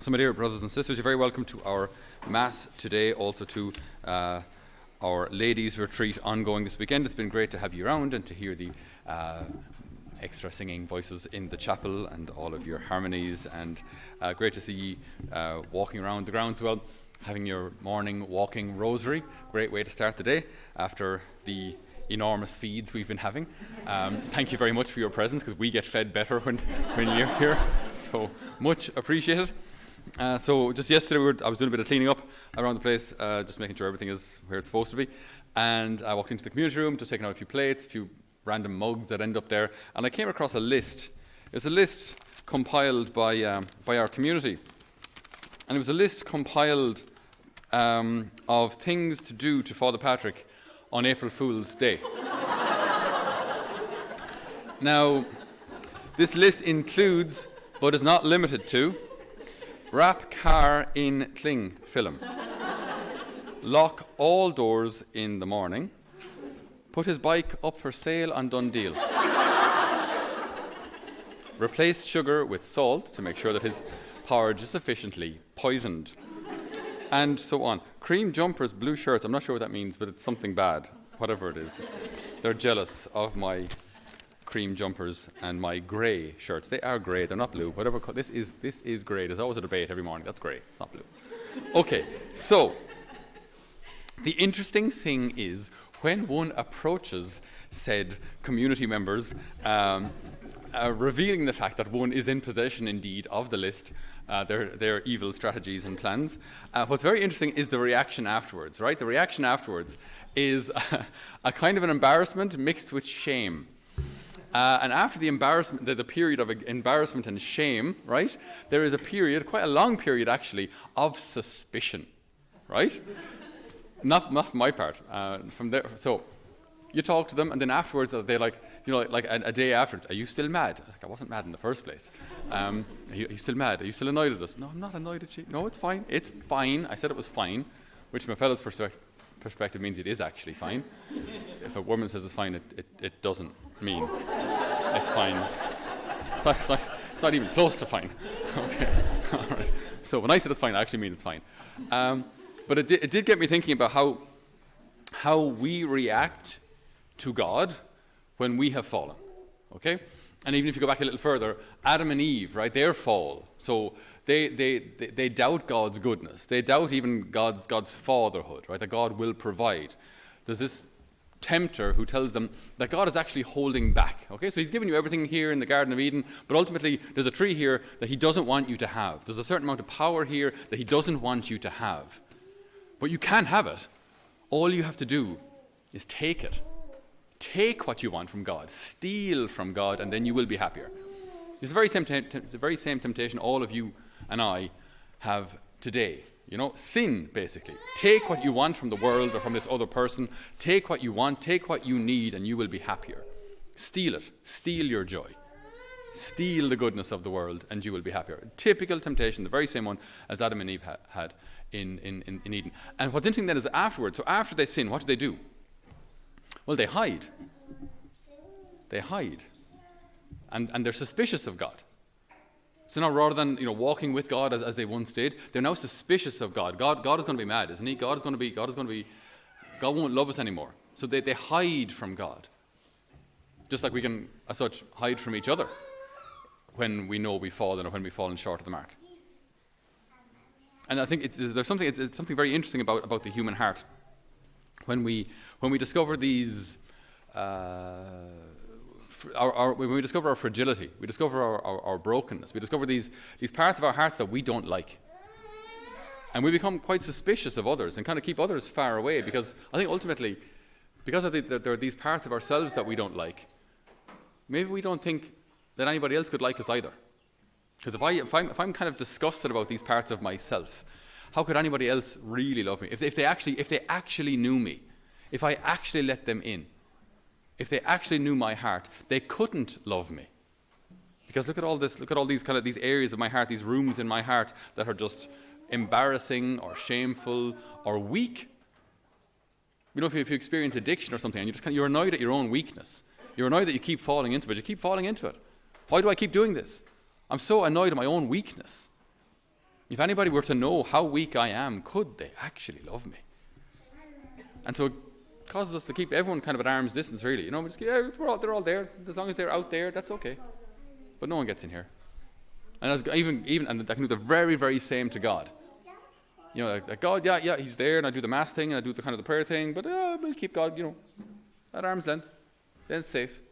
So my dear brothers and sisters, you're very welcome to our Mass today, also to our ladies' retreat ongoing this weekend. It's been great to have you around and to hear the extra singing voices in the chapel and all of your harmonies, and great to see you walking around the grounds as well, having your morning walking rosary. Great way to start the day after the enormous feeds we've been having. Thank you very much for your presence, because we get fed better when you're here, so much appreciated. So just yesterday I was doing a bit of cleaning up around the place, just making sure everything is where it's supposed to be, and I walked into the community room, just taking out a few plates, a few random mugs that end up there, and I came across a list. It's a list compiled by our community, and it was a list compiled of things to do to Father Patrick on April Fool's Day. Now, this list includes, but is not limited to, wrap car in cling film, lock all doors in the morning, put his bike up for sale on Done Deal, replace sugar with salt to make sure that his porridge is sufficiently poisoned, and so on. Cream jumpers, blue shirts, I'm not sure what that means, but it's something bad, whatever it is. They're jealous of my cream jumpers and my grey shirts. They are grey, they're not blue. Whatever. This is grey. There's always a debate every morning. That's grey, it's not blue. Okay, so the interesting thing is when one approaches said community members, revealing the fact that one is in possession indeed of the list, their evil strategies and plans. What's very interesting is the reaction afterwards, right? The reaction afterwards is a kind of an embarrassment mixed with shame. And after the embarrassment, the period of embarrassment and shame, right, there is a period, quite a long period actually, of suspicion, right? Not from my part. From there, so you talk to them, and then afterwards they like a day afterwards, are you still mad? I wasn't mad in the first place. Are you still mad? Are you still annoyed at us? No, I'm not annoyed at you. No, it's fine. It's fine. I said it was fine, which from a fellow's perspective means it is actually fine. If a woman says it's fine, it doesn't mean it's fine. It's not even close to fine. Okay, all right. So when I said it's fine, I actually mean it's fine. But it did get me thinking about how we react to God when we have fallen. Okay, and even if you go back a little further, Adam and Eve, right? Their fall. So they doubt God's goodness. They doubt even God's fatherhood, right? That God will provide. There's this tempter who tells them that God is actually holding back. Okay, so he's given you everything here in the Garden of Eden, but ultimately there's a tree here that he doesn't want you to have. There's a certain amount of power here that he doesn't want you to have. But you can have it. All you have to do is take it. Take what you want from God. Steal from God, and then you will be happier. It's the very same temptation all of you and I have today. You know, sin, basically. Take what you want from the world or from this other person. Take what you want, take what you need, and you will be happier. Steal it. Steal your joy. Steal the goodness of the world, and you will be happier. Typical temptation, the very same one as Adam and Eve had in Eden. And what's interesting then is afterwards, so after they sin, what do? Well, they hide. They hide. And they're suspicious of God. So now rather than walking with God as they once did, they're now suspicious of God. God is going to be mad, isn't he? God won't love us anymore. So they hide from God. Just like we can, as such, hide from each other when we know we've fallen or when we've fallen short of the mark. And I think it's something very interesting about the human heart. When we discover these, when we discover our fragility, we discover our brokenness, we discover these parts of our hearts that we don't like. And we become quite suspicious of others and kind of keep others far away, because I think ultimately, because there are these parts of ourselves that we don't like, maybe we don't think that anybody else could like us either. Because if I'm kind of disgusted about these parts of myself, how could anybody else really love me? If they actually knew me, if I actually let them in, if they actually knew my heart, they couldn't love me. Because look at all these areas of my heart, these rooms in my heart that are just embarrassing or shameful or weak. If you experience addiction or something, and you're annoyed at your own weakness. You're annoyed that you keep falling into it, but you keep falling into it. Why do I keep doing this? I'm so annoyed at my own weakness. If anybody were to know how weak I am, could they actually love me? And so it causes us to keep everyone kind of at arm's distance, really. We just they're all there. As long as they're out there, that's okay. But no one gets in here. And and that can do the very, very same to God. Like God, yeah, he's there, and I do the mass thing, and I do the kind of the prayer thing, but we'll keep God, at arm's length. Then it's safe.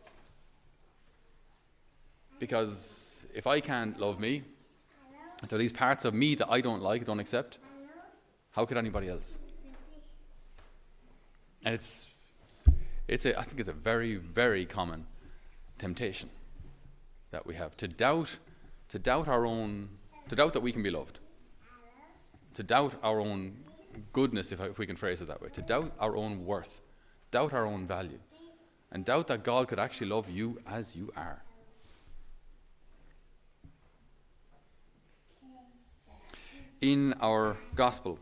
Because if I can't love me, if there are these parts of me that I don't like, don't accept, how could anybody else? And I think it's a very, very common temptation that we have to doubt that we can be loved, to doubt our own goodness, if we can phrase it that way, to doubt our own worth, doubt our own value, and doubt that God could actually love you as you are. In our gospel,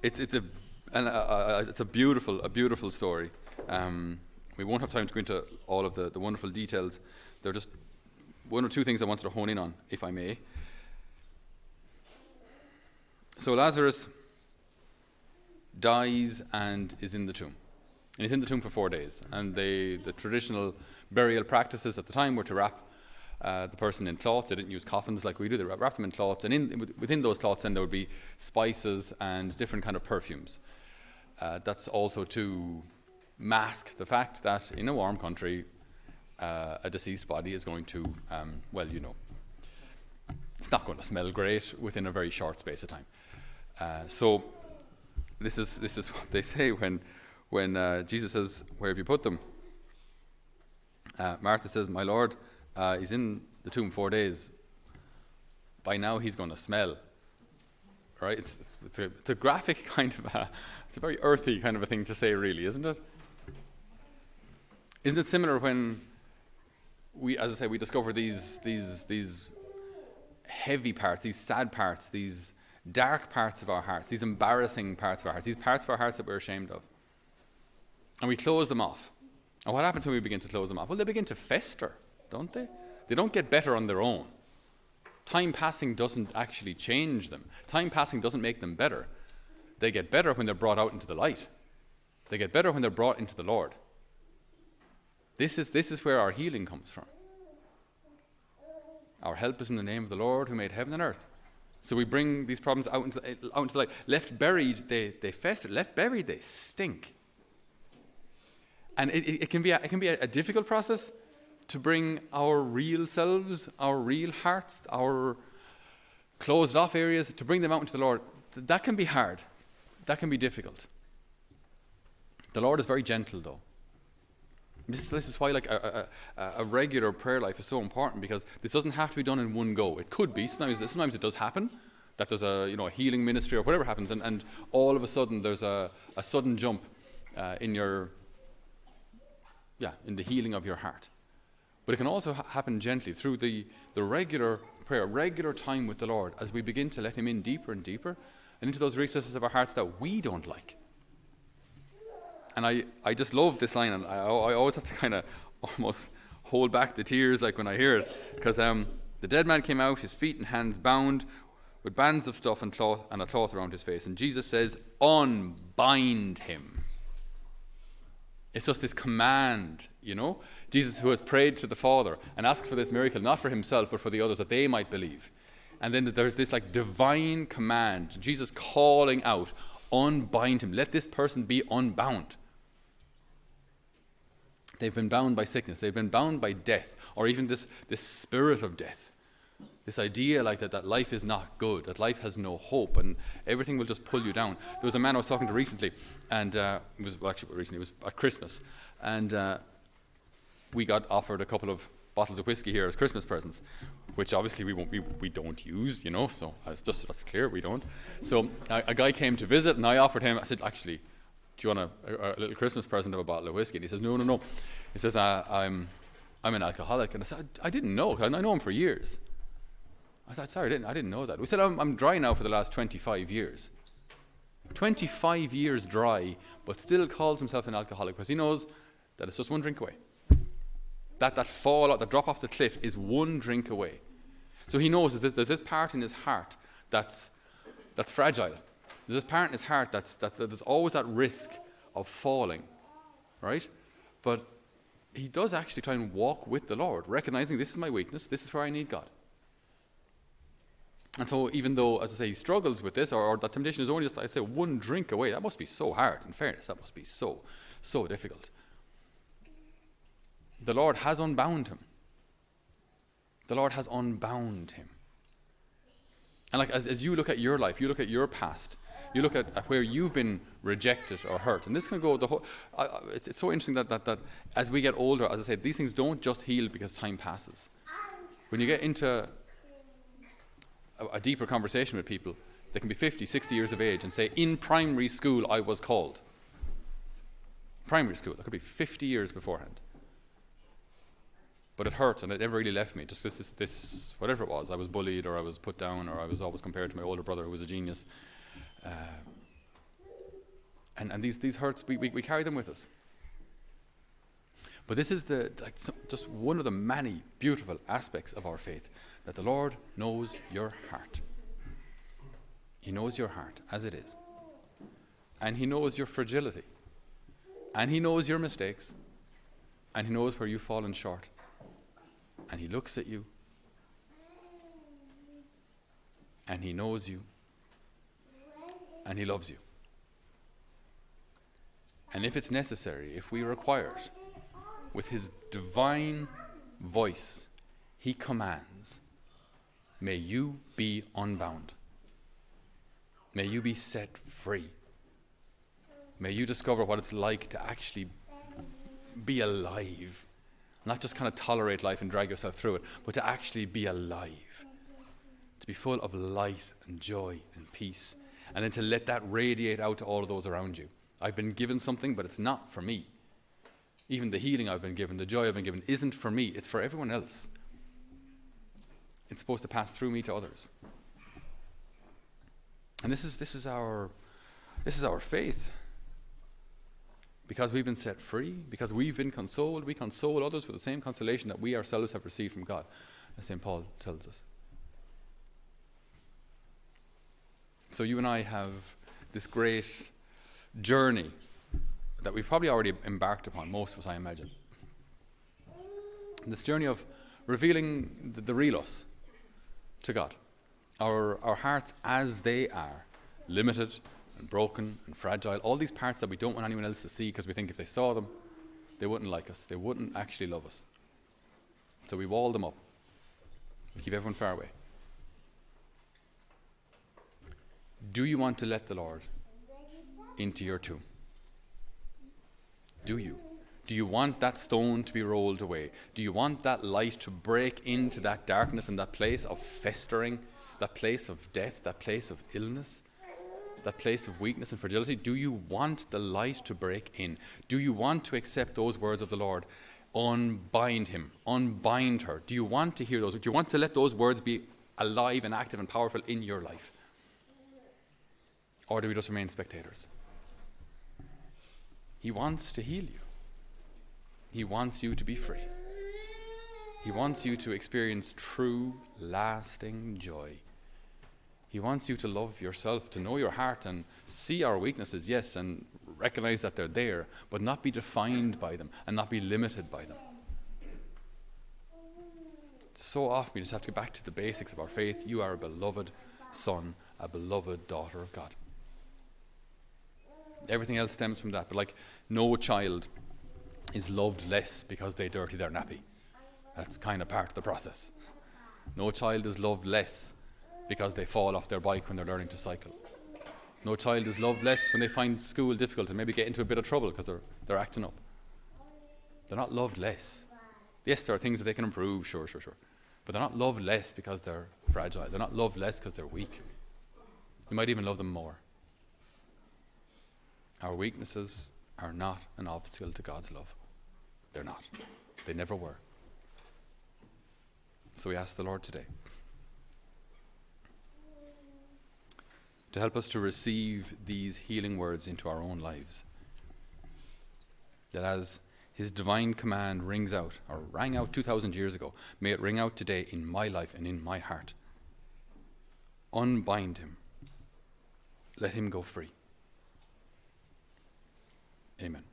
it's a beautiful story. We won't have time to go into all of the wonderful details. There are just one or two things I wanted to hone in on, if I may. So Lazarus dies and is in the tomb. And he's in the tomb for 4 days. And the traditional burial practices at the time were to wrap the person in cloths. They didn't use coffins like we do. They wrapped them in cloths. And within those cloths then there would be spices and different kind of perfumes. That's also to mask the fact that in a warm country, a deceased body is going to, it's not going to smell great within a very short space of time. So this is what they say when Jesus says, "Where have you put them?" Martha says, "My Lord, he's in the tomb 4 days. By now he's going to smell." Right? It's a graphic kind of it's a very earthy kind of a thing to say, really, isn't it? Isn't it similar when we discover these heavy parts, these sad parts, these dark parts of our hearts, these embarrassing parts of our hearts, these parts of our hearts that we're ashamed of, and we close them off. And what happens when we begin to close them off? Well, they begin to fester, don't they? They don't get better on their own. Time passing doesn't actually change them. Time passing doesn't make them better. They get better when they're brought out into the light. They get better when they're brought into the Lord. This is where our healing comes from. Our help is in the name of the Lord who made heaven and earth. So we bring these problems out into the light. Left buried, they fester. Left buried, they stink. And it can be a difficult process to bring our real selves, our real hearts, our closed off areas, to bring them out into the Lord. That can be hard. That can be difficult. The Lord is very gentle, though. This is why a regular prayer life is so important, because this doesn't have to be done in one go. It could be. Sometimes it does happen that there's a healing ministry or whatever happens, and all of a sudden there's a sudden jump in the healing of your heart. But it can also happen gently through the regular prayer, regular time with the Lord, as we begin to let Him in deeper and deeper and into those recesses of our hearts that we don't like. And I just love this line, and I always have to kind of almost hold back the tears like when I hear it, because the dead man came out, his feet and hands bound with bands of stuff and a cloth around his face. And Jesus says, "Unbind him." It's just this command, Jesus, who has prayed to the Father and asked for this miracle, not for himself, but for the others, that they might believe. And then there's this divine command, Jesus calling out, "Unbind him. Let this person be unbound." They've been bound by sickness. They've been bound by death, or even this spirit of death. This idea that life is not good, that life has no hope, and everything will just pull you down. There was a man I was talking to recently, and it was at Christmas, and we got offered a couple of bottles of whiskey here as Christmas presents, which obviously we don't use, so that's clear, we don't. So a guy came to visit, and I offered him, I said, "Actually, do you want a little Christmas present of a bottle of whiskey?" And he says, No. He says, I'm an alcoholic. And I said, I didn't know. I know him for years. I said, "Sorry, I didn't know that." We said, I'm dry now for the last 25 years. 25 years dry, but still calls himself an alcoholic, because he knows that it's just one drink away. That fall out, that drop off the cliff is one drink away. So he knows there's this part in his heart that's fragile. There's this part in his heart that there's always that risk of falling, right? But he does actually try and walk with the Lord, recognizing this is my weakness, this is where I need God. And so even though, as I say, he struggles with this, or that temptation is only just, I say, one drink away, that must be so hard. In fairness, that must be so difficult. The Lord has unbound him. The Lord has unbound him. And like as you look at your life, you look at your past, you look at where you've been rejected or hurt, and this can go the whole. It's so interesting that as we get older, as I said, these things don't just heal because time passes. When you get into a deeper conversation with people, they can be 50, 60 years of age and say, in primary school I was called. Primary school, that could be 50 years beforehand. But it hurt and it never really left me. Just this whatever it was, I was bullied or I was put down or I was always compared to my older brother who was a genius. And these hurts, we carry them with us. But this is just one of the many beautiful aspects of our faith, that the Lord knows your heart. He knows your heart as it is. And he knows your fragility. And he knows your mistakes. And he knows where you've fallen short. And he looks at you. And he knows you. And he loves you. And if it's necessary, if we require it, with his divine voice, he commands, may you be unbound. May you be set free. May you discover what it's like to actually be alive. Not just kind of tolerate life and drag yourself through it, but to actually be alive. To be full of light and joy and peace. And then to let that radiate out to all of those around you. I've been given something, but it's not for me. Even the healing I've been given, the joy I've been given, isn't for me. It's for everyone else. It's supposed to pass through me to others. And this is our faith. Because we've been set free, because we've been consoled, we console others with the same consolation that we ourselves have received from God, as St. Paul tells us. So you and I have this great journey that we've probably already embarked upon, most of us, I imagine. This journey of revealing the real us to God. Our hearts as they are, limited and broken and fragile, all these parts that we don't want anyone else to see because we think if they saw them, they wouldn't like us, they wouldn't actually love us. So we wall them up. We keep everyone far away. Do you want to let the Lord into your tomb? Do you? Do you want that stone to be rolled away? Do you want that light to break into that darkness and that place of festering, that place of death, that place of illness, that place of weakness and fragility? Do you want the light to break in? Do you want to accept those words of the Lord? Unbind him, unbind her. Do you want to hear those? Do you want to let those words be alive and active and powerful in your life? Or do we just remain spectators? He wants to heal you. He wants you to be free. He wants you to experience true, lasting joy. He wants you to love yourself, to know your heart and see our weaknesses, yes, and recognize that they're there, but not be defined by them and not be limited by them. So often we just have to get back to the basics of our faith. You are a beloved son, a beloved daughter of God. Everything else stems from that. But like, no child is loved less because they dirty their nappy. That's kind of part of the process. No child is loved less because they fall off their bike when they're learning to cycle. No child is loved less when they find school difficult and maybe get into a bit of trouble because they're acting up. They're not loved less. Yes, there are things that they can improve, sure. But they're not loved less because they're fragile. They're not loved less because they're weak. You might even love them more. Our weaknesses are not an obstacle to God's love. They're not. They never were. So we ask the Lord today to help us to receive these healing words into our own lives. That as His divine command rings out, or rang out 2,000 years ago. May it ring out today in my life and in my heart. Unbind him. Let him go free. Amen.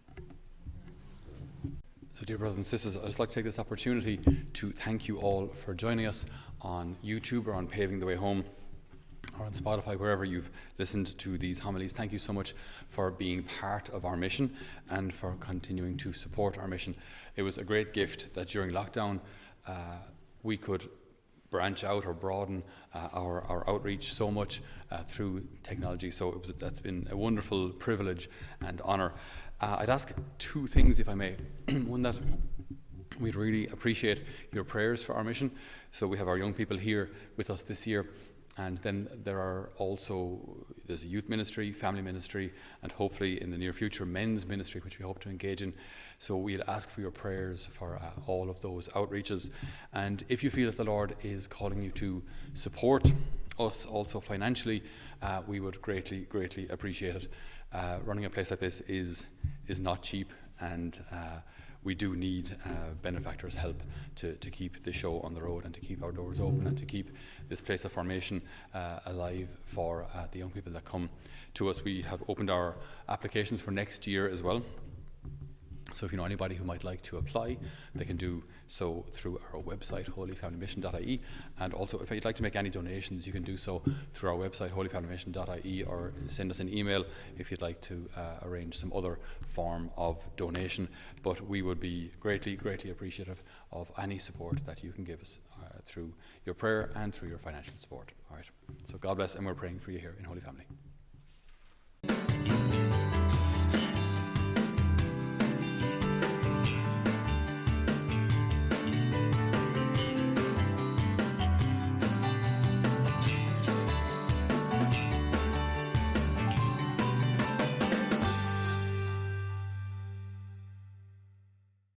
So, dear brothers and sisters, I'd just like to take this opportunity to thank you all for joining us on YouTube or on Paving the Way Home, or on Spotify, wherever you've listened to these homilies. Thank you so much for being part of our mission and for continuing to support our mission. It was a great gift that during lockdown we could branch out or broaden our outreach so much through technology. So that's been a wonderful privilege and honour. I'd ask two things, if I may. One, that we'd really appreciate your prayers for our mission. So we have our young people here with us this year, and then there's a youth ministry, family ministry, and hopefully in the near future men's ministry, which we hope to engage in. So we'd ask for your prayers for all of those outreaches. And if you feel that the Lord is calling you to support us also financially, we would greatly, greatly appreciate it. Running a place like this is not cheap, and we do need benefactors' help to keep the show on the road and to keep our doors open and to keep this place of formation alive for the young people that come to us. We have opened our applications for next year as well. So if you know anybody who might like to apply, they can do so through our website, holyfamilymission.ie. And also, if you'd like to make any donations, you can do so through our website, holyfamilymission.ie, or send us an email if you'd like to arrange some other form of donation. But we would be greatly, greatly appreciative of any support that you can give us through your prayer and through your financial support. All right. So God bless, and we're praying for you here in Holy Family.